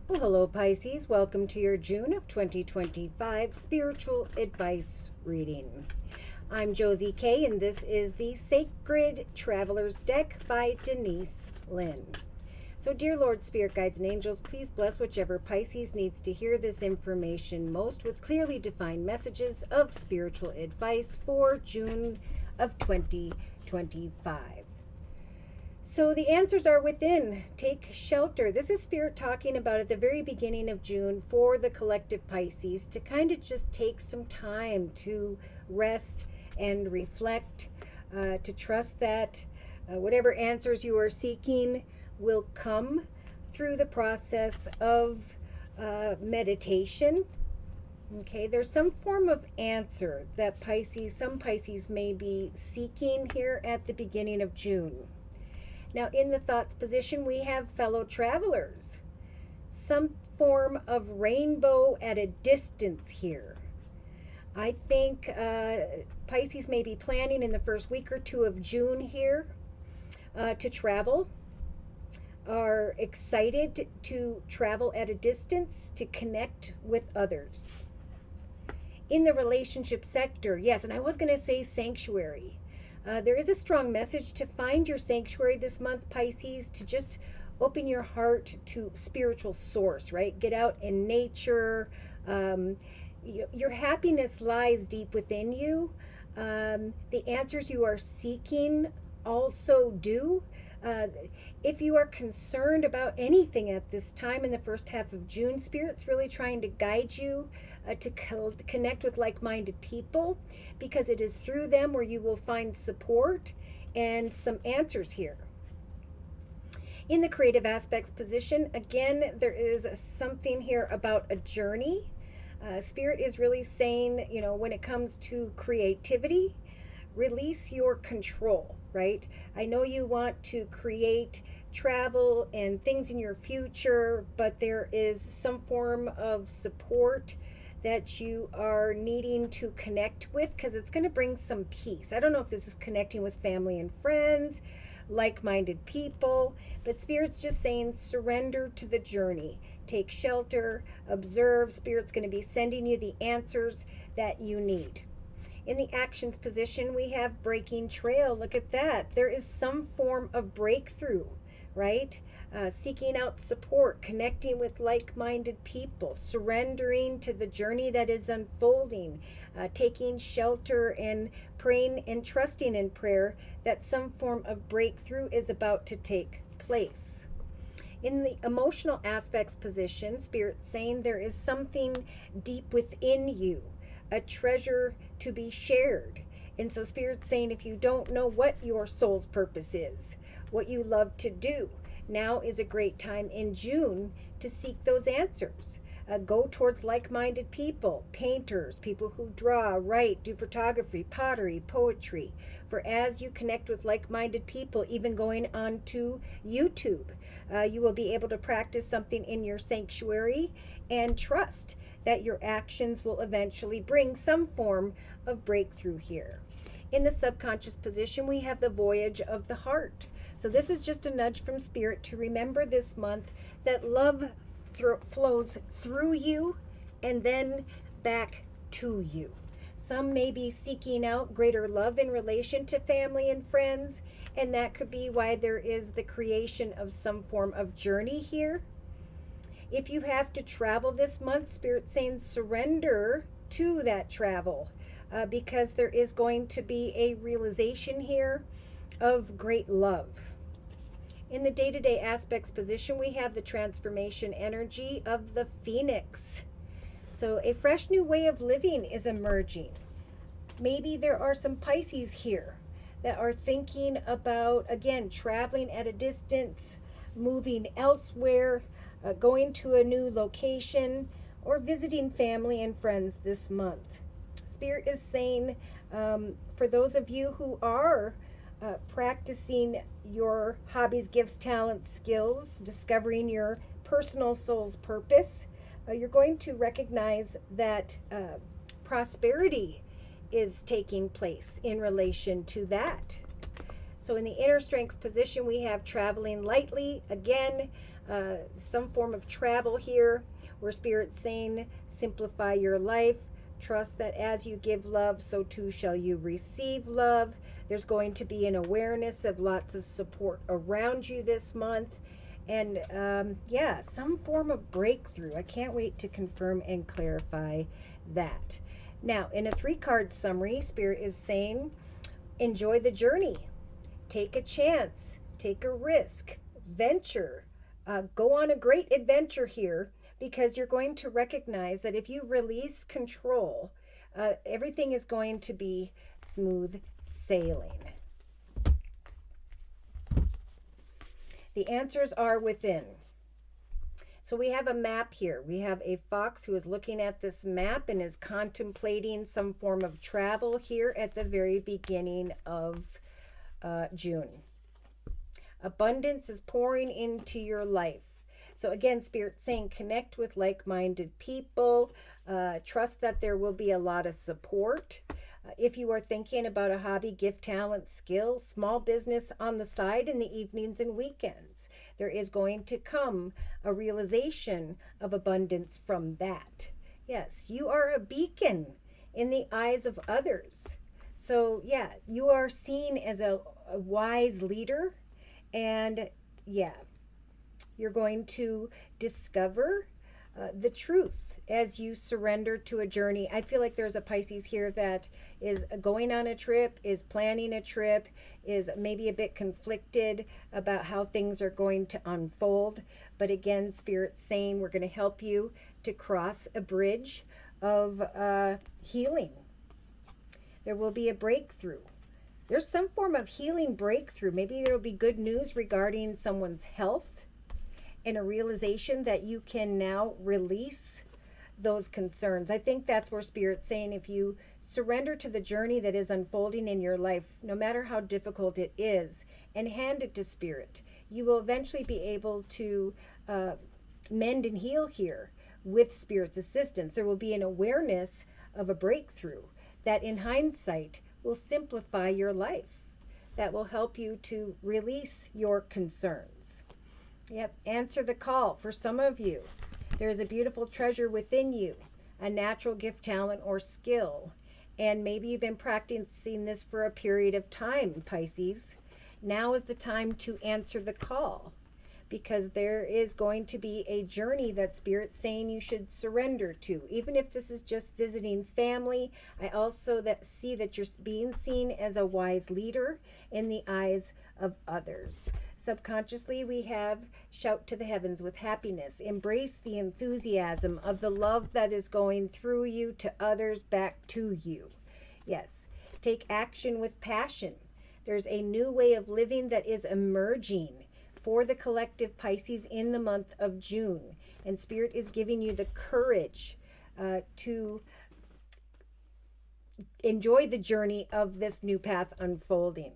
Well, hello, Pisces. Welcome to your June of 2025 spiritual advice reading. I'm Josie K, and this is the Sacred Traveler's Deck by Denise Lynn. So, dear Lord, Spirit Guides, and Angels, please bless whichever Pisces needs to hear this information most with clearly defined messages of spiritual advice for June of 2025. So the answers are within. Take shelter. This is Spirit talking about at the very beginning of June for the collective Pisces to kind of just take some time to rest and reflect, to trust that whatever answers you are seeking will come through the process of meditation. Okay, there's some form of answer that some Pisces may be seeking here at the beginning of June. Now, in the thoughts position, we have fellow travelers. Some form of rainbow at a distance here. I think Pisces may be planning in the first week or two of June here to travel, are excited to travel at a distance to connect with others. In the relationship sector, yes, and I was going to say sanctuary. There is a strong message to find your sanctuary this month, Pisces, to just open your heart to spiritual source, right? Get out in nature. Your happiness lies deep within you. The answers you are seeking also do. If you are concerned about anything at this time in the first half of June, Spirit's really trying to guide you to connect with like-minded people, because it is through them where you will find support and some answers here. In the creative aspects position, again, there is something here about a journey. Spirit is really saying, when it comes to creativity, release your control, right? I know you want to create travel and things in your future, but there is some form of support that you are needing to connect with, because it's going to bring some peace. I don't know if this is connecting with family and friends, like-minded people, but Spirit's just saying surrender to the journey. Take shelter, observe. Spirit's going to be sending you the answers that you need. In the actions position, we have breaking trail. Look at that. There is some form of breakthrough, right? Seeking out support, connecting with like-minded people, surrendering to the journey that is unfolding, taking shelter and praying and trusting in prayer that some form of breakthrough is about to take place. In the emotional aspects position, Spirit's saying there is something deep within you, a treasure to be shared. And so Spirit's saying if you don't know what your soul's purpose is, what you love to do, now is a great time in June to seek those answers. Go towards like-minded people, painters, people who draw, write, do photography, pottery, poetry. For as you connect with like-minded people, even going on to YouTube, you will be able to practice something in your sanctuary and trust that your actions will eventually bring some form of breakthrough here. In the subconscious position, we have the voyage of the heart. So this is just a nudge from Spirit to remember this month that love flows through you and then back to you. Some may be seeking out greater love in relation to family and friends, and that could be why there is the creation of some form of journey here. If you have to travel this month, Spirit's saying surrender to that travel, because there is going to be a realization here of great love. In the day-to-day aspects position, we have the transformation energy of the Phoenix. So a fresh new way of living is emerging. Maybe there are some Pisces here that are thinking about, again, traveling at a distance, moving elsewhere, going to a new location, or visiting family and friends this month. Spirit is saying, for those of you who are practicing your hobbies, gifts, talents, skills, discovering your personal soul's purpose, you're going to recognize that prosperity is taking place in relation to that. So in the inner strengths position, we have traveling lightly. Again, some form of travel here, where Spirit's saying, simplify your life. Trust that as you give love, so too shall you receive love. There's going to be an awareness of lots of support around you this month. And yeah, some form of breakthrough. I can't wait to confirm and clarify that. Now, in a 3-card summary, Spirit is saying, enjoy the journey. Take a chance. Take a risk. Venture. Go on a great adventure here, because you're going to recognize that if you release control, everything is going to be smooth sailing. The answers are within. So we have a map here. We have a fox who is looking at this map and is contemplating some form of travel here at the very beginning of June. Abundance is pouring into your life. So again, Spirit's saying connect with like-minded people. Trust that there will be a lot of support. If you are thinking about a hobby, gift, talent, skill, small business on the side in the evenings and weekends, there is going to come a realization of abundance from that. Yes, you are a beacon in the eyes of others. So yeah, you are seen as a wise leader, and yeah, you're going to discover the truth as you surrender to a journey. I feel like there's a Pisces here that is going on a trip, is planning a trip, is maybe a bit conflicted about how things are going to unfold. But again, Spirit's saying we're going to help you to cross a bridge of healing. There will be a breakthrough. There's some form of healing breakthrough. Maybe there will be good news regarding someone's health, and a realization that you can now release those concerns. I think that's where Spirit's saying if you surrender to the journey that is unfolding in your life, no matter how difficult it is, and hand it to Spirit, you will eventually be able to mend and heal here with Spirit's assistance. There will be an awareness of a breakthrough that in hindsight will simplify your life, that will help you to release your concerns. Yep, answer the call. For some of you, there is a beautiful treasure within you, a natural gift, talent, or skill. And maybe you've been practicing this for a period of time, Pisces. Now is the time to answer the call, because there is going to be a journey that Spirit's saying you should surrender to. Even if this is just visiting family, I also see that you're being seen as a wise leader in the eyes of others. Subconsciously, we have shout to the heavens with happiness. Embrace the enthusiasm of the love that is going through you to others back to you. Yes, take action with passion. There's a new way of living that is emerging for the collective Pisces in the month of June. And Spirit is giving you the courage to enjoy the journey of this new path unfolding.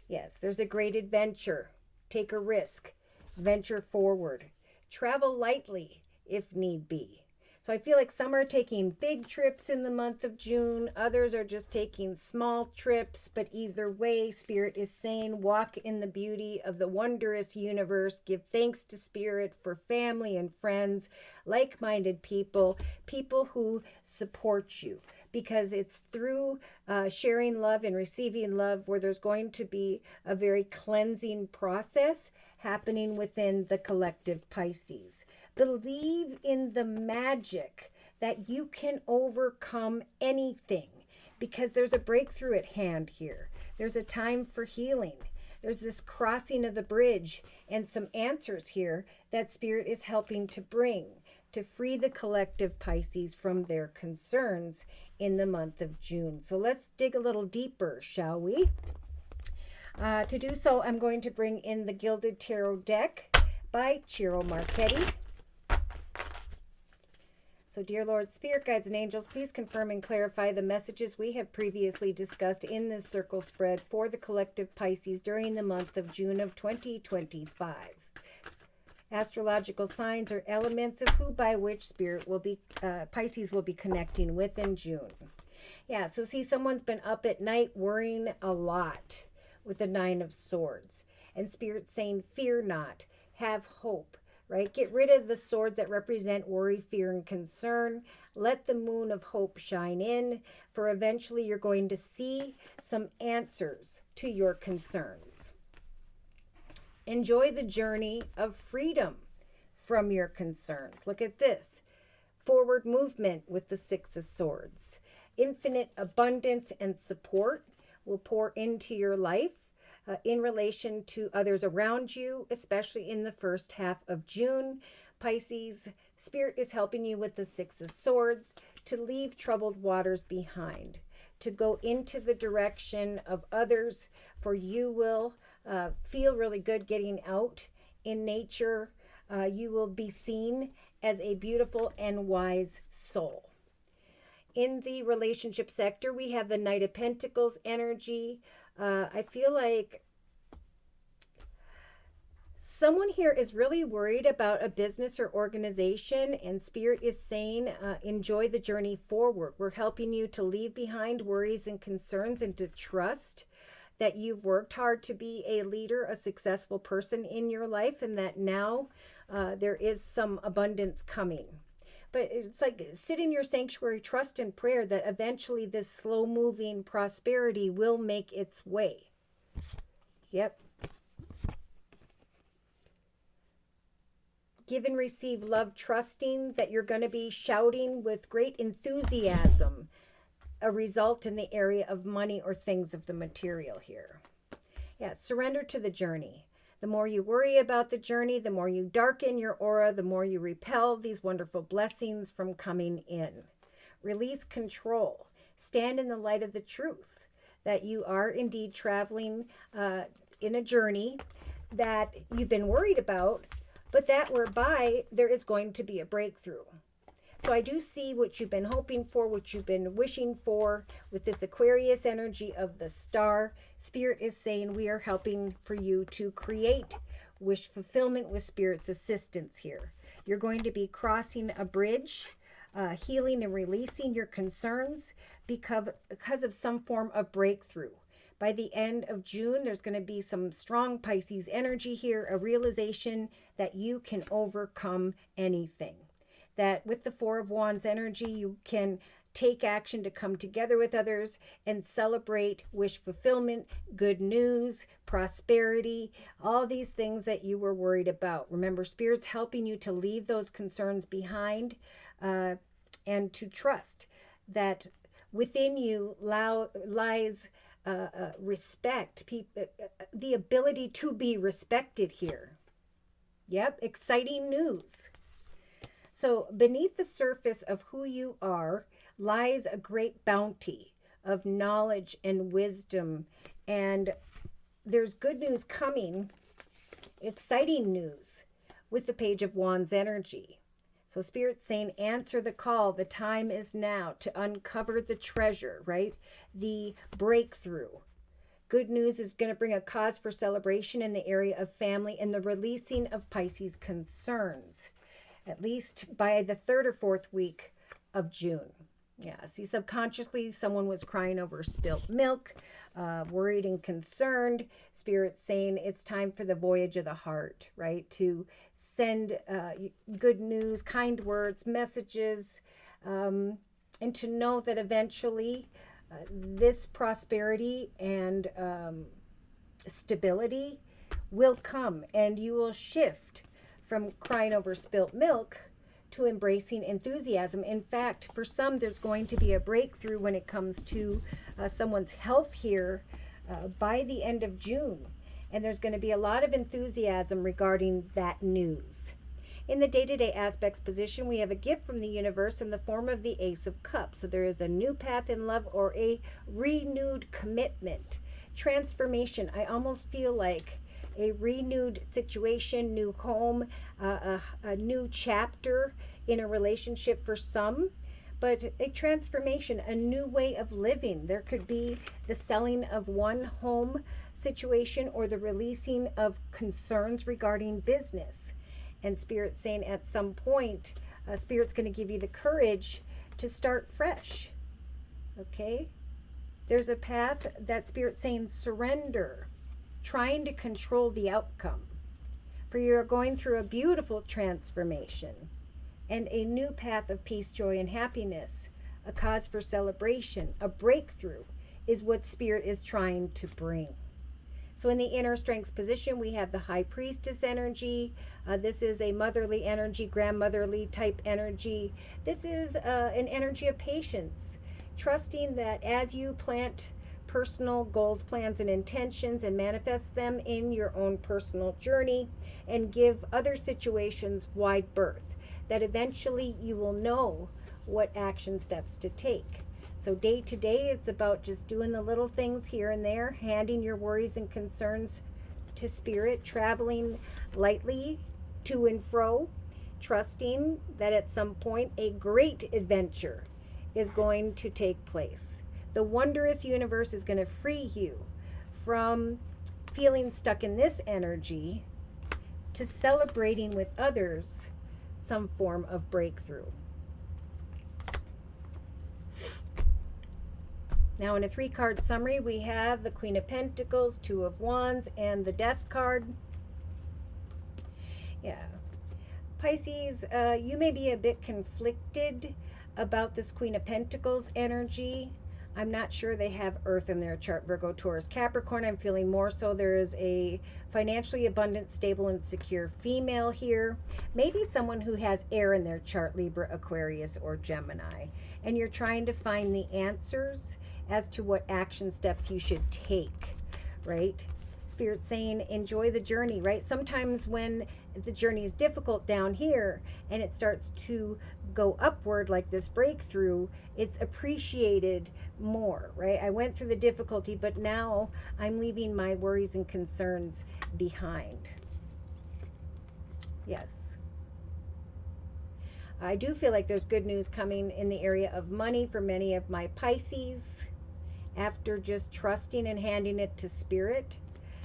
Yes, there's a great adventure. Take a risk. Venture forward. Travel lightly if need be. So I feel like some are taking big trips in the month of June. Others are just taking small trips. But either way, Spirit is saying walk in the beauty of the wondrous universe. Give thanks to Spirit for family and friends, like-minded people, people who support you. Because it's through sharing love and receiving love where there's going to be a very cleansing process happening within the collective Pisces. Believe in the magic that you can overcome anything, because there's a breakthrough at hand here. There's a time for healing. There's this crossing of the bridge and some answers here that Spirit is helping to bring to free the collective Pisces from their concerns in the month of June. So let's dig a little deeper, shall we? To do so, I'm going to bring in the Gilded Tarot deck by Ciro Marchetti. So, dear Lord, Spirit, guides, and angels, please confirm and clarify the messages we have previously discussed in this circle spread for the collective Pisces during the month of June of 2025. Astrological signs or elements of who by which Spirit will be, Pisces will be connecting with in June. Yeah, so see, someone's been up at night worrying a lot with the Nine of Swords. And Spirit saying, fear not, have hope, right? Get rid of the swords that represent worry, fear, and concern. Let the moon of hope shine in, for eventually you're going to see some answers to your concerns. Enjoy the journey of freedom from your concerns. Look at this. Forward movement with the Six of Swords. Infinite abundance and support will pour into your life in relation to others around you, especially in the first half of June. Pisces, Spirit is helping you with the Six of Swords to leave troubled waters behind, to go into the direction of others, for you will feel really good getting out in nature. You will be seen as a beautiful and wise soul. In the relationship sector, we have the Knight of Pentacles energy. I feel like someone here is really worried about a business or organization, and Spirit is saying, enjoy the journey forward. We're helping you to leave behind worries and concerns and to trust that you've worked hard to be a leader, a successful person in your life, and that now there is some abundance coming. But it's like sit in your sanctuary, trust in prayer that eventually this slow-moving prosperity will make its way. Yep. Give and receive love, trusting that you're going to be shouting with great enthusiasm a result in the area of money or things of the material here. Yeah, surrender to the journey. The more you worry about the journey, the more you darken your aura, the more you repel these wonderful blessings from coming in. Release control. Stand in the light of the truth that you are indeed traveling in a journey that you've been worried about, but that whereby there is going to be a breakthrough. So I do see what you've been hoping for, what you've been wishing for with this Aquarius energy of the star. Spirit is saying we are helping for you to create wish fulfillment with Spirit's assistance here. You're going to be crossing a bridge, healing and releasing your concerns because of some form of breakthrough. By the end of June, there's going to be some strong Pisces energy here, a realization that you can overcome anything. That with the Four of Wands energy, you can take action to come together with others and celebrate wish fulfillment, good news, prosperity, all these things that you were worried about. Remember, Spirit's helping you to leave those concerns behind and to trust that within you lies respect, the ability to be respected here. Yep, exciting news. So beneath the surface of who you are lies a great bounty of knowledge and wisdom. And there's good news coming, exciting news with the Page of Wands energy. So Spirit's saying, answer the call. The time is now to uncover the treasure, right? The breakthrough. Good news is going to bring a cause for celebration in the area of family and the releasing of Pisces concerns, at least by the 3rd or 4th week of June. Yeah, see, subconsciously someone was crying over spilt milk, worried and concerned. Spirit saying it's time for the voyage of the heart, right? To send good news, kind words, messages, and to know that eventually this prosperity and stability will come, and you will shift from crying over spilt milk to embracing enthusiasm. In fact, for some, there's going to be a breakthrough when it comes to someone's health here by the end of June. And there's going to be a lot of enthusiasm regarding that news. In the day-to-day aspects position, we have a gift from the universe in the form of the Ace of Cups. So there is a new path in love or a renewed commitment. Transformation. I almost feel like a renewed situation, new home, a new chapter in a relationship for some, but a transformation, a new way of living. There could be the selling of one home situation or the releasing of concerns regarding business. And Spirit's saying at some point, Spirit's going to give you the courage to start fresh. Okay? There's a path that Spirit's saying surrender. trying to control the outcome. For you're going through a beautiful transformation and a new path of peace, joy, and happiness, a cause for celebration, a breakthrough is what Spirit is trying to bring. So in the inner strengths position, we have the High Priestess energy. This is a motherly energy, grandmotherly type energy. This is an energy of patience, trusting that as you plant personal goals, plans, and intentions and manifest them in your own personal journey and give other situations wide berth, that eventually you will know what action steps to take. So day to day, it's about just doing the little things here and there, handing your worries and concerns to Spirit, traveling lightly to and fro, trusting that at some point a great adventure is going to take place. The wondrous universe is going to free you from feeling stuck in this energy to celebrating with others some form of breakthrough. Now in a 3-card summary, we have the Queen of Pentacles, 2 of Wands, and the Death card. Yeah. Pisces, you may be a bit conflicted about this Queen of Pentacles energy. I'm not sure they have Earth in their chart. Virgo, Taurus, Capricorn, I'm feeling more so there is a financially abundant, stable, and secure female here. Maybe someone who has air in their chart, Libra, Aquarius, or Gemini. And you're trying to find the answers as to what action steps you should take, right? Spirit saying, enjoy the journey, right? Sometimes when the journey is difficult down here and it starts to go upward like this breakthrough, it's appreciated more, right? I went through the difficulty, but now I'm leaving my worries and concerns behind. Yes. I do feel like there's good news coming in the area of money for many of my Pisces. After just trusting and handing it to Spirit,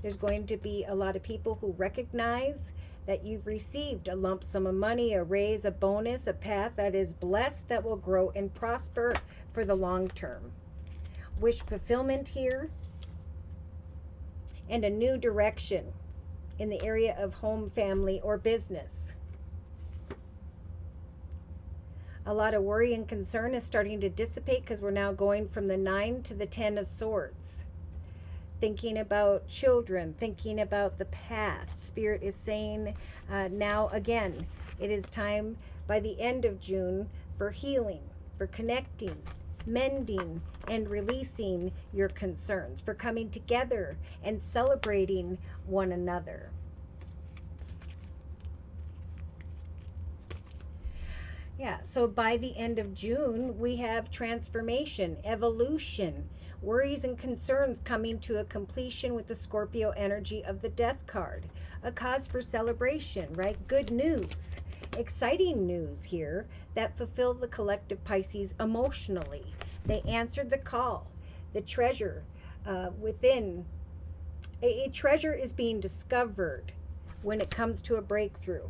there's going to be a lot of people who recognize that you've received a lump sum of money, a raise, a bonus, a path that is blessed, that will grow and prosper for the long term. Wish fulfillment here, and a new direction in the area of home, family, or business. A lot of worry and concern is starting to dissipate because we're now going from the 9 to the 10 of Swords. Thinking about children, thinking about the past. Spirit is saying now again, it is time by the end of June for healing, for connecting, mending, and releasing your concerns, for coming together and celebrating one another. Yeah, so by the end of June, we have transformation, evolution, worries and concerns coming to a completion with the Scorpio energy of the Death card. A cause for celebration, right? Good news, exciting news here that fulfill the collective Pisces emotionally. They answered the call. The treasure within, a treasure is being discovered when it comes to a breakthrough.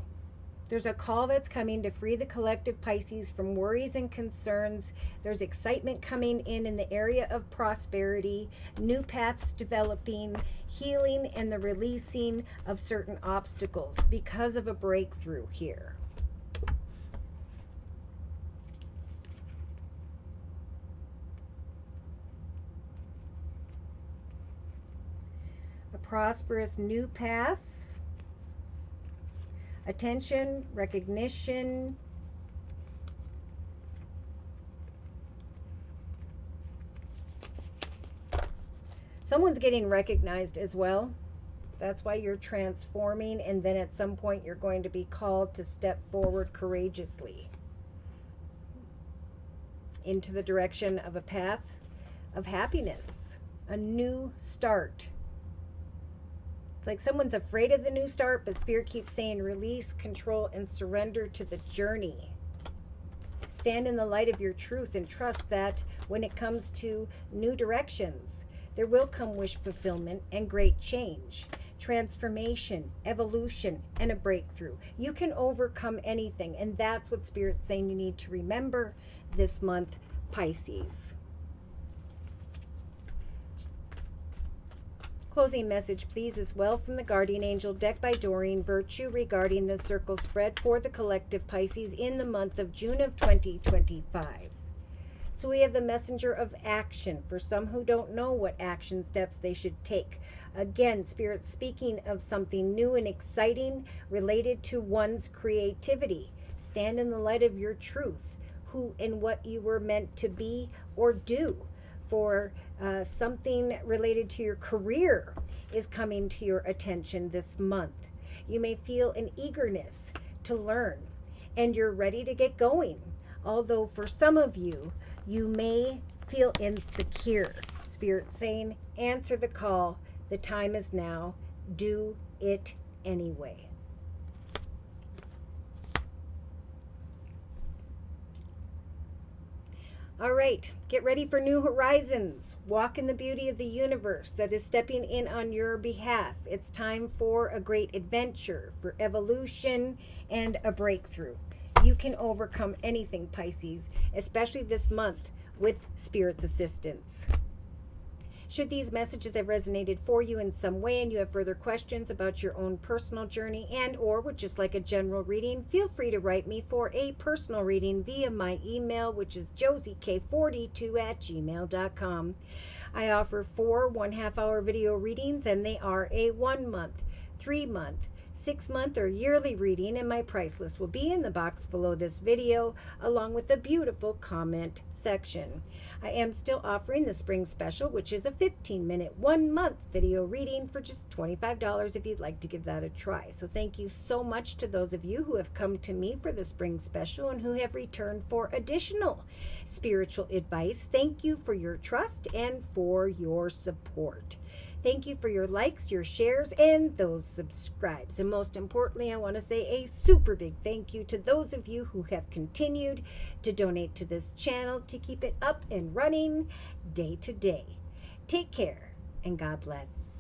There's a call that's coming to free the collective Pisces from worries and concerns. There's excitement coming in the area of prosperity, new paths developing, healing, and the releasing of certain obstacles because of a breakthrough here. A prosperous new path. Attention, recognition, someone's getting recognized as well. That's why you're transforming, and then at some point you're going to be called to step forward courageously into the direction of a path of happiness, a new start. It's like someone's afraid of the new start, but Spirit keeps saying release, control, and surrender to the journey. Stand in the light of your truth and trust that when it comes to new directions, there will come wish fulfillment and great change, transformation, evolution, and a breakthrough. You can overcome anything, and that's what Spirit's saying you need to remember this month, Pisces. Closing message, please, as well from the Guardian Angel deck by Doreen Virtue regarding the circle spread for the collective Pisces in the month of June of 2025. So we have the messenger of action for some who don't know what action steps they should take. Again, Spirit speaking of something new and exciting related to one's creativity. Stand in the light of your truth, who and what you were meant to be or do. For something related to your career is coming to your attention this month. You may feel an eagerness to learn, and you're ready to get going. Although for some of you, you may feel insecure. Spirit saying, answer the call. The time is now. Do it anyway. All right, get ready for new horizons. Walk in the beauty of the universe that is stepping in on your behalf. It's time for a great adventure, for evolution, and a breakthrough. You can overcome anything, Pisces, especially this month with Spirit's assistance. Should these messages have resonated for you in some way and you have further questions about your own personal journey and or would just like a general reading, feel free to write me for a personal reading via my email, which is JosieK42@gmail.com. I offer 4 1/2-hour video readings, and they are a 1 month, 3 month, 6 month, or yearly reading, and my price list will be in the box below this video, along with a beautiful comment section. I am still offering the spring special, which is a 15-minute, 1-month video reading for just $25 if you'd like to give that a try. So thank you so much to those of you who have come to me for the spring special and who have returned for additional spiritual advice. Thank you for your trust and for your support. Thank you for your likes, your shares, and those subscribes. And most importantly, I want to say a super big thank you to those of you who have continued to donate to this channel to keep it up and running day to day. Take care, and God bless.